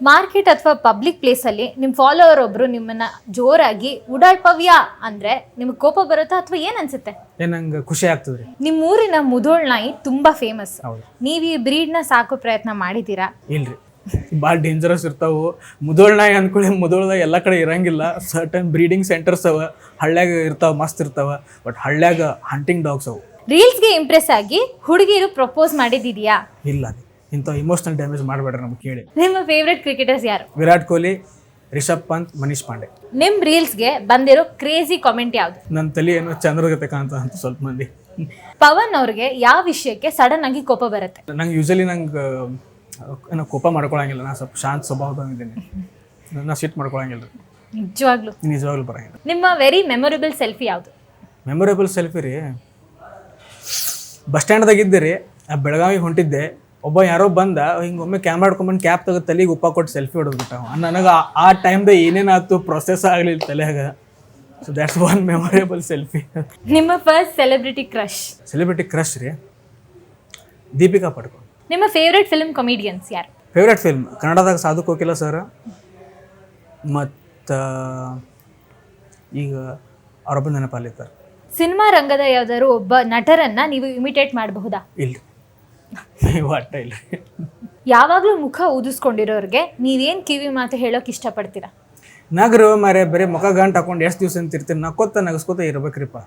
Market ಅಥವಾ public ಪ್ಲೇಸಲ್ಲಿ ನಿಮ್ಮ ಫಾಲೋವರ್ ಒಬ್ರು ನಿಮ್ಮನ್ನ ಜೋರಾಗಿ ಉಡಾಳ್ಪವ್ಯ ಅಂದ್ರೆ ನಿಮ್ಗೆ ಕೋಪ ಬರುತ್ತಾ ಅಥವಾ ಏನ್ ಅನ್ಸುತ್ತೆ? ನಂಗೆ ಖುಷಿ ಆಗ್ತದ್ರಿ. ನಿಮ್ಮ ಊರಿನ ಮುಧೋಳ್ ನಾಯಿ ತುಂಬಾ ಫೇಮಸ್. ಹೌದು. ನೀವು ಈ ಬ್ರೀಡ್ನ ಸಾಕೋ ಪ್ರಯತ್ನ ಮಾಡಿದ್ದೀರಾ? ಇಲ್ರಿ, ಭಾಳ ಡೇಂಜರಸ್ ಇರ್ತಾವು. ಮುಧೋಳ್ ನಾಯಿ ಅಂದ್ಕೊಳ್ಳಿ, ಮುಧೋಳದಾಗ ಎಲ್ಲ ಕಡೆ ಇರಂಗಿಲ್ಲ. ಸರ್ಟನ್ ಬ್ರೀಡಿಂಗ್ ಸೆಂಟರ್ಸ್ ಅವ, ಹಳ್ಳ್ಯಾಗ ಇರ್ತಾವ, ಮಸ್ತ್ ಇರ್ತಾವ. ಬಟ್ ಹಳ್ಳ್ಯಾಗ ಹಂಟಿಂಗ್ ಡಾಗ್ಸ್ ಅವು. ರೀಲ್ಸ್ಗೆ ಇಂಪ್ರೆಸ್ ಆಗಿ ಹುಡುಗಿರು ಪ್ರಪೋಸ್ ಮಾಡಿದಿದ್ಯಾ? ಇಲ್ಲ, ಇಂಥ ಇಮೋಷನಲ್ ಡ್ಯಾಮೇಜ್ ಮಾಡಬೇಡ್ರಿ ನಮ್ಗೆ ಕೇಳಿ. ನಿಮ್ಮ ಫೇವ್ರೆಟ್ ಕ್ರಿಕೆಟರ್ಸ್ ಯಾರು? ವಿರಾಟ್ ಕೊಹ್ಲಿ, ರಿಷಬ್ ಪಂತ್, ಮನೀಶ್ ಪಾಂಡೆ. ನಿಮ್ಮ ರೀಲ್ಸ್ಗೆ ಬಂದಿರೋ ಕ್ರೇಜಿ ಕಾಮೆಂಟ್ ಯಾವುದು? ನನ್ನ ತಲೆ ಏನೋ ಚಂದ್ರಗತೆ ಕಾಣ್ತ ಅಂತ ಸ್ವಲ್ಪ ಮಂದಿ. ಪವನ್ ಅವ್ರಿಗೆ ಯಾವ ವಿಷಯಕ್ಕೆ ಸಡನ್ ಆಗಿ ಕೋಪ ಬರುತ್ತೆ? ನಂಗೆ ಯೂಶಲಿ ಏನೋ ಕೋಪ ಮಾಡ್ಕೊಳಂಗಿಲ್ಲ. ನಾನು ಸ್ವಲ್ಪ ಶಾಂತ ಸ್ವಭಾವದಾಗಿದ್ದೀನಿ. ನಾನು ಸಿಟ್ ಮಾಡ್ಕೊಳಂಗಿಲ್ಲ. ನಿಜವಾಗ್ಲೂ ಬರಂಗಿಲ್ಲ. ನಿಮ್ಮ ವೆರಿ ಮೆಮೊರೇಬಲ್ ಸೆಲ್ಫಿ ಯಾವುದು? ಮೆಮೊರೇಬಲ್ ಸೆಲ್ಫಿ ರೀ, ಬಸ್ ಸ್ಟ್ಯಾಂಡ್ದಾಗ ಇದ್ದೆ ರೀ, ಬೆಳಗಾವಿಗೆ ಹೊಂಟಿದ್ದೆ. ಒಬ್ಬ ಯಾರೋ ಬಂದ, ಹಿಂಗೊಮ್ಮೆ ಕ್ಯಾಮ್ರಾ ಹಿಡ್ಕೊಂಬಂದು ಕ್ಯಾಪ್ ತೆಗೆದು ತಲೆಗೆ ಉಪ್ಪ ಕೊಟ್ಟು ಸೆಲ್ಫಿ ಹೊಡೆದ್ಬಿಟ್ಟ. ನನಗೆ ಆ ಟೈಮ್ದಾಗ ಏನೇನಾಯ್ತು ಪ್ರೊಸೆಸ್ ಆಗಲಿಲ್ಲ ತಲೆಯಾಗ. So that's one memorable selfie. ನಿಮ್ಮ ಫಸ್ಟ್ ಸೆಲೆಬ್ರಿಟಿ ಕ್ರಶ್ ರೀ, ದೀಪಿಕಾ ಪಡ್ಕೊ. ನಿಮ್ಮ ಫೇವ್ರೆಟ್ ಫಿಲ್ಮ್ ಕಾಮಿಡಿಯನ್ಸ್ ಯಾರು? ಫೇವ್ರೆಟ್ ಫಿಲ್ಮ್ ಕನ್ನಡದಾಗ ಸಾಧು ಕೋಕಿಲ ಸರ್, ಮತ್ತು ಈಗ ಅವರೊಬ್ಬ ನೆನಪಲ್ಲಿರ್ತಾರೆ. ಸಿನಿಮಾ ರಂಗದ ಯಾವ್ದಾದ್ರು ಒಬ್ಬ ನಟರನ್ನ ನೀವು ಇಮಿಟೇಟ್ ಮಾಡಬಹುದಾ? ಇಲ್ಲ, ಒಟ್ಟ ಇಲ್ಲ. ಯಾವಾಗಲೂ ಮುಖ ಊದಿಸ್ಕೊಂಡಿರೋರಿಗೆ ನೀವೇನು ಕಿವಿ ಮಾತು ಹೇಳೋಕೆ ಇಷ್ಟಪಡ್ತೀರಾ? ನಗರು ಮಾರೆ, ಬರೀ ಮುಖ ಗಂಟು ಹಾಕೊಂಡು ಎಷ್ಟು ದಿವಸ ಅಂತಿರ್ತೀನಿ. ನಕ್ಕೋತ ನಗಸ್ಕೋತ ಇರ್ಬೇಕ್ರಿಪ್ಪ.